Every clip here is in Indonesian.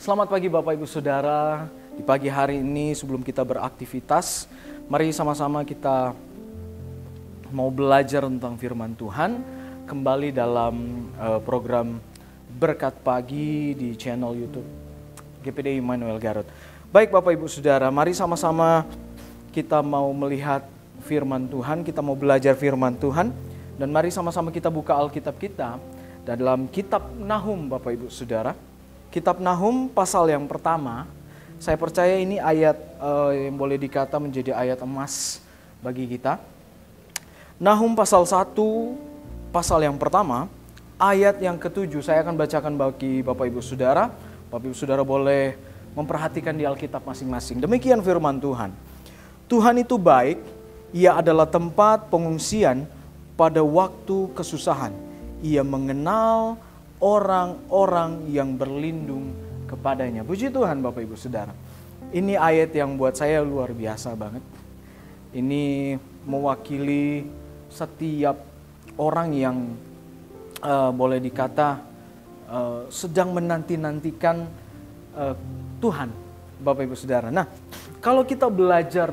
Selamat pagi Bapak Ibu Saudara. Di pagi hari ini sebelum kita beraktivitas, mari sama-sama kita mau belajar tentang firman Tuhan kembali dalam program Berkat Pagi di channel YouTube GPD Immanuel Garut. Baik Bapak Ibu Saudara, mari sama-sama kita mau melihat firman Tuhan, kita mau belajar firman Tuhan, dan mari sama-sama kita buka Alkitab kita dalam kitab Nahum Bapak Ibu Saudara. Kitab Nahum pasal yang pertama, saya percaya ini ayat yang boleh dikata menjadi ayat emas bagi kita. Nahum pasal 1, pasal yang pertama, ayat yang ke-7, saya akan bacakan bagi Bapak Ibu Saudara. Bapak Ibu Saudara boleh memperhatikan di Alkitab masing-masing. Demikian firman Tuhan. Tuhan itu baik, Ia adalah tempat pengungsian pada waktu kesusahan. Ia mengenal orang-orang yang berlindung kepadanya. Puji Tuhan Bapak Ibu Saudara. Ini ayat yang buat saya luar biasa banget. Ini mewakili setiap orang yang boleh dikata sedang menanti-nantikan Tuhan Bapak Ibu Saudara. Nah, kalau kita belajar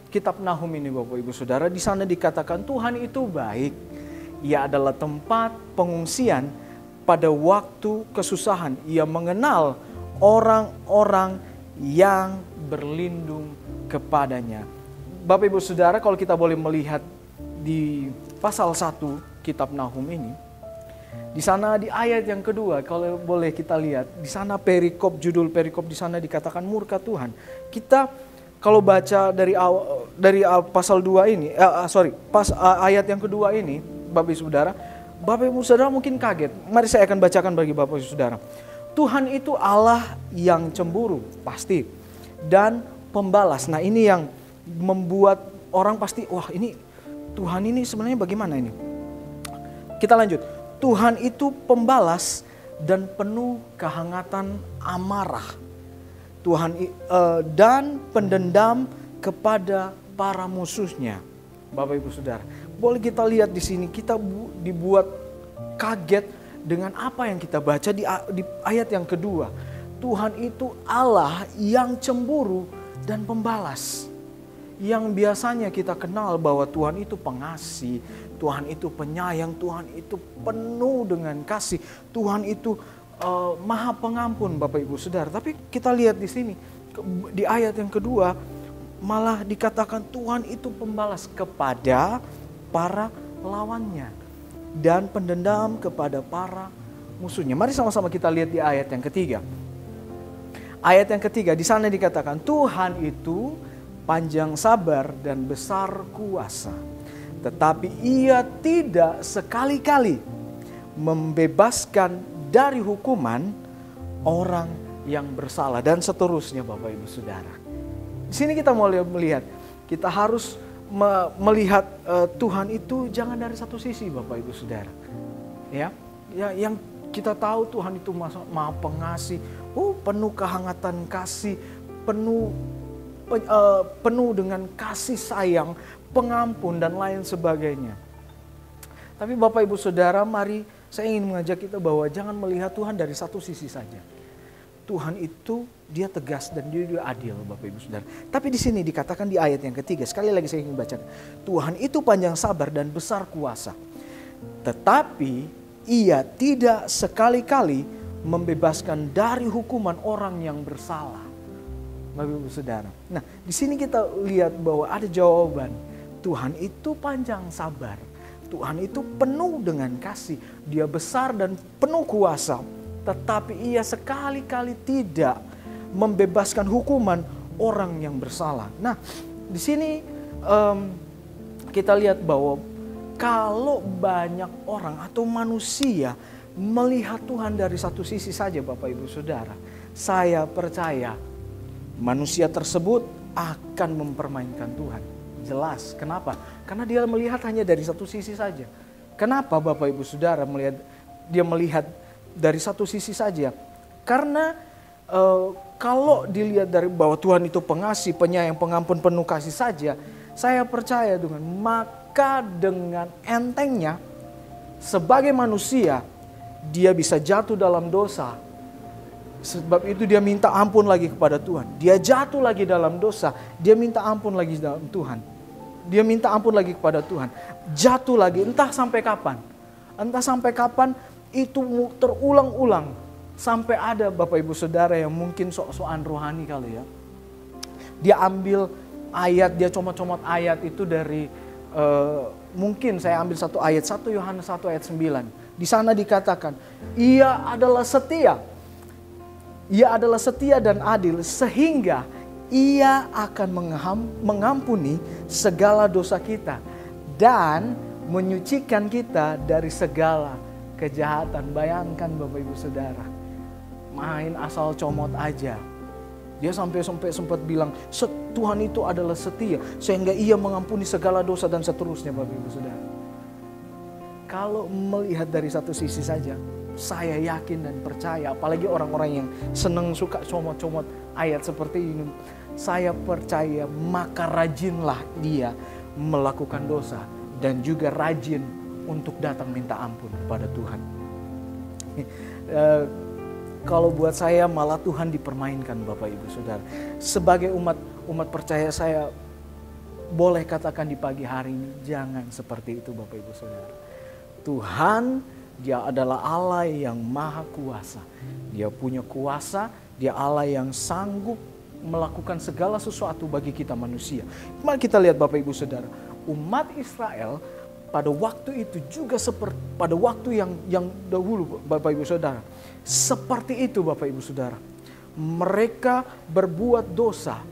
kitab Nahum ini Bapak Ibu Saudara, di sana dikatakan Tuhan itu baik. Ia adalah tempat pengungsian pada waktu kesusahan. Ia mengenal orang-orang yang berlindung kepadanya. Bapak Ibu Saudara, kalau kita boleh melihat di pasal 1 kitab Nahum ini, di sana di ayat yang kedua, kalau boleh kita lihat, di sana judul perikop di sana dikatakan murka Tuhan. Kita kalau baca dari pasal 2 ini, ayat yang kedua ini, Bapak Ibu Saudara mungkin kaget. Mari saya akan bacakan bagi Bapak Ibu Saudara. Tuhan itu Allah yang cemburu, pasti. Dan pembalas. Nah ini yang membuat orang pasti, wah ini Tuhan ini sebenarnya bagaimana ini? Kita lanjut. Tuhan itu pembalas dan penuh kehangatan amarah. Tuhan dan pendendam kepada para musuhnya. Bapak Ibu Saudara, boleh kita lihat di sini, kita dibuat kaget dengan apa yang kita baca di ayat yang kedua. Tuhan itu Allah yang cemburu dan pembalas. Yang biasanya kita kenal bahwa Tuhan itu pengasih, Tuhan itu penyayang, Tuhan itu penuh dengan kasih, Tuhan itu maha pengampun Bapak Ibu Saudara. Tapi kita lihat di sini, di ayat yang kedua, malah dikatakan Tuhan itu pembalas kepada para lawannya dan pendendam kepada para musuhnya. Mari sama-sama kita lihat di ayat yang ketiga. Ayat yang ketiga di sana dikatakan Tuhan itu panjang sabar dan besar kuasa, tetapi Ia tidak sekali-kali membebaskan dari hukuman orang yang bersalah, dan seterusnya Bapak Ibu Saudara. Di sini kita mau melihat, kita harus melihat Tuhan itu jangan dari satu sisi Bapak Ibu Saudara. Ya, yang kita tahu Tuhan itu maha pengasih, penuh kehangatan kasih, penuh dengan kasih sayang, pengampun dan lain sebagainya. Tapi Bapak Ibu Saudara, mari saya ingin mengajak kita bahwa jangan melihat Tuhan dari satu sisi saja. Tuhan itu dia tegas dan dia adil Bapak Ibu Saudara. Tapi di sini dikatakan di ayat yang ketiga, sekali lagi saya ingin bacakan. Tuhan itu panjang sabar dan besar kuasa, tetapi Ia tidak sekali-kali membebaskan dari hukuman orang yang bersalah. Bapak Ibu Saudara. Nah, di sini kita lihat bahwa ada jawaban. Tuhan itu panjang sabar. Tuhan itu penuh dengan kasih. Dia besar dan penuh kuasa. Tetapi Ia sekali-kali tidak membebaskan hukuman orang yang bersalah. Nah, di sini kita lihat bahwa kalau banyak orang atau manusia melihat Tuhan dari satu sisi saja Bapak Ibu Saudara, saya percaya manusia tersebut akan mempermainkan Tuhan. Jelas, kenapa? Karena dia melihat hanya dari satu sisi saja. Kenapa Bapak Ibu Saudara melihat dari satu sisi saja? Karena kalau dilihat dari bahwa Tuhan itu pengasih, penyayang, pengampun, penuh kasih saja, saya percaya maka dengan entengnya sebagai manusia dia bisa jatuh dalam dosa Sebab itu dia minta ampun lagi kepada Tuhan. Dia jatuh lagi dalam dosa. Dia minta ampun lagi dalam Tuhan. Dia minta ampun lagi kepada Tuhan. Jatuh lagi, entah sampai kapan. Entah sampai kapan itu terulang-ulang. Sampai ada Bapak Ibu Saudara yang mungkin sok-sokan rohani kali ya. Dia ambil ayat, dia comot-comot ayat itu dari, mungkin saya ambil satu ayat, 1 Yohanes 1 ayat 9. Di sana dikatakan, ia adalah setia. Ia adalah setia dan adil sehingga ia akan mengampuni segala dosa kita dan menyucikan kita dari segala kejahatan. Bayangkan Bapak Ibu Saudara, main asal comot aja. Dia sampai sempat bilang Tuhan itu adalah setia sehingga ia mengampuni segala dosa dan seterusnya Bapak Ibu Saudara. Kalau melihat dari satu sisi saja, saya yakin dan percaya, apalagi orang-orang yang senang suka comot-comot ayat seperti ini, saya percaya maka rajinlah dia melakukan dosa dan juga rajin untuk datang minta ampun kepada Tuhan. Kalau buat saya malah Tuhan dipermainkan Bapak Ibu Saudara. Sebagai umat percaya, saya boleh katakan di pagi hari ini, jangan seperti itu Bapak Ibu Saudara. Tuhan, Dia adalah Allah yang maha kuasa. Dia punya kuasa, Dia Allah yang sanggup melakukan segala sesuatu bagi kita manusia. Mari kita lihat Bapak Ibu Saudara, umat Israel pada waktu itu juga seperti pada waktu yang dahulu Bapak Ibu Saudara. Seperti itu Bapak Ibu Saudara. Mereka berbuat dosa,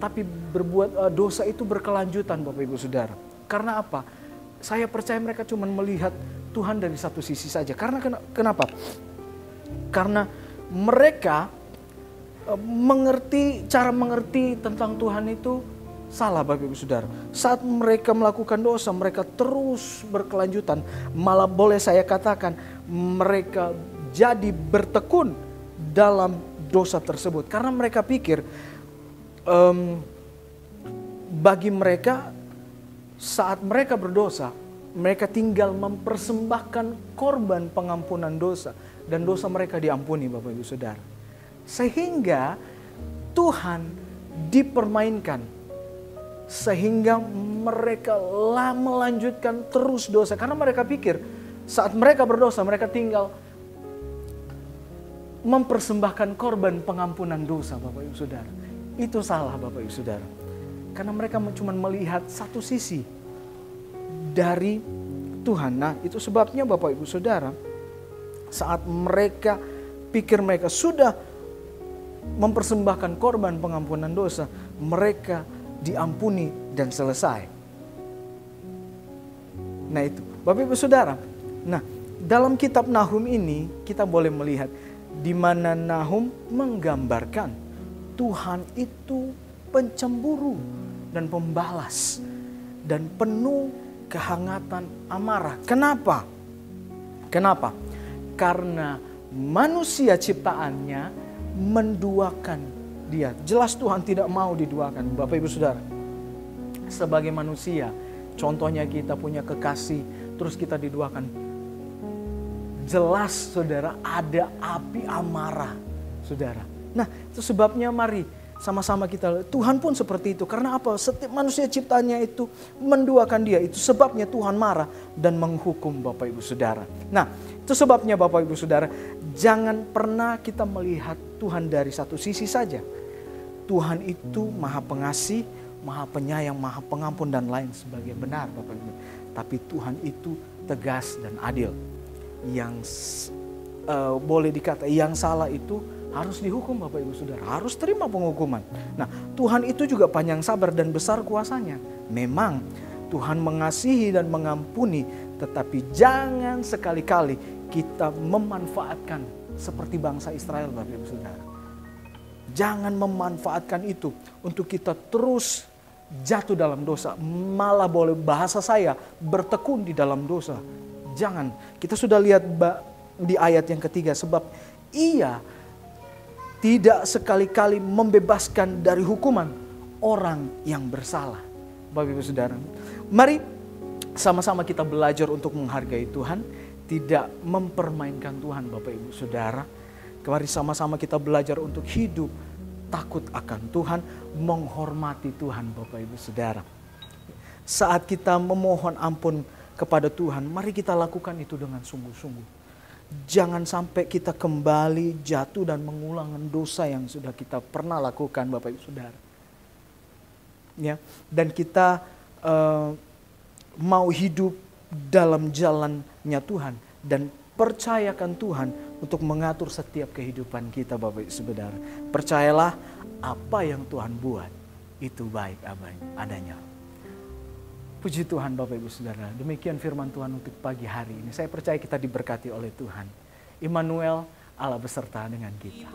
tapi berbuat dosa itu berkelanjutan Bapak Ibu Saudara. Karena apa? Saya percaya mereka cuma melihat Tuhan dari satu sisi saja. Karena kenapa? Karena mereka cara mengerti tentang Tuhan itu salah Bapak Ibu Saudara. Saat mereka melakukan dosa, mereka terus berkelanjutan. Malah boleh saya katakan mereka jadi bertekun dalam dosa tersebut. Karena mereka pikir bagi mereka saat mereka berdosa, mereka tinggal mempersembahkan korban pengampunan dosa. Dan dosa mereka diampuni Bapak Ibu Saudara. Sehingga Tuhan dipermainkan. Sehingga mereka melanjutkan terus dosa. Karena mereka pikir saat mereka berdosa mereka tinggal mempersembahkan korban pengampunan dosa Bapak Ibu Saudara. Itu salah Bapak Ibu Saudara. Karena mereka cuma melihat satu sisi dari Tuhan. Nah, itu sebabnya Bapak Ibu Saudara, saat mereka pikir mereka sudah mempersembahkan korban pengampunan dosa, mereka diampuni dan selesai. Nah itu Bapak Ibu Saudara. Nah, dalam kitab Nahum ini kita boleh melihat di mana Nahum menggambarkan Tuhan itu pencemburu dan pembalas dan penuh kehangatan amarah. Kenapa? Kenapa? Karena manusia ciptaannya menduakan dia. Jelas Tuhan tidak mau diduakan Bapak Ibu Saudara. Sebagai manusia, contohnya kita punya kekasih, terus kita diduakan. Jelas saudara ada api amarah saudara. Nah itu sebabnya mari sama-sama kita, Tuhan pun seperti itu. Karena apa? Setiap manusia ciptaannya itu menduakan dia. Itu sebabnya Tuhan marah dan menghukum Bapak Ibu Saudara. Nah itu sebabnya Bapak Ibu Saudara, jangan pernah kita melihat Tuhan dari satu sisi saja. Tuhan itu maha pengasih, maha penyayang, maha pengampun dan lain sebagainya. Benar Bapak Ibu. Tapi Tuhan itu tegas dan adil. Yang boleh dikata yang salah itu harus dihukum Bapak Ibu Saudara. Harus terima penghukuman. Nah Tuhan itu juga panjang sabar dan besar kuasanya. Memang Tuhan mengasihi dan mengampuni. Tetapi jangan sekali-kali kita memanfaatkan seperti bangsa Israel Bapak Ibu Saudara. Jangan memanfaatkan itu untuk kita terus jatuh dalam dosa. Malah boleh bahasa saya bertekun di dalam dosa. Jangan. Kita sudah lihat di ayat yang ketiga. Sebab ia tidak sekali-kali membebaskan dari hukuman orang yang bersalah. Bapak Ibu Saudara. Mari sama-sama kita belajar untuk menghargai Tuhan. Tidak mempermainkan Tuhan Bapak Ibu Saudara. Mari sama-sama kita belajar untuk hidup takut akan Tuhan, menghormati Tuhan Bapak Ibu Saudara. Saat kita memohon ampun kepada Tuhan, mari kita lakukan itu dengan sungguh-sungguh. Jangan sampai kita kembali jatuh dan mengulang dosa yang sudah kita pernah lakukan Bapak Ibu Saudara. Ya, dan kita mau hidup dalam jalannya Tuhan dan percayakan Tuhan untuk mengatur setiap kehidupan kita Bapak Ibu Saudara. Percayalah apa yang Tuhan buat itu baik adanya. Puji Tuhan Bapak Ibu Saudara, demikian firman Tuhan untuk pagi hari ini. Saya percaya kita diberkati oleh Tuhan. Immanuel, Allah beserta dengan kita.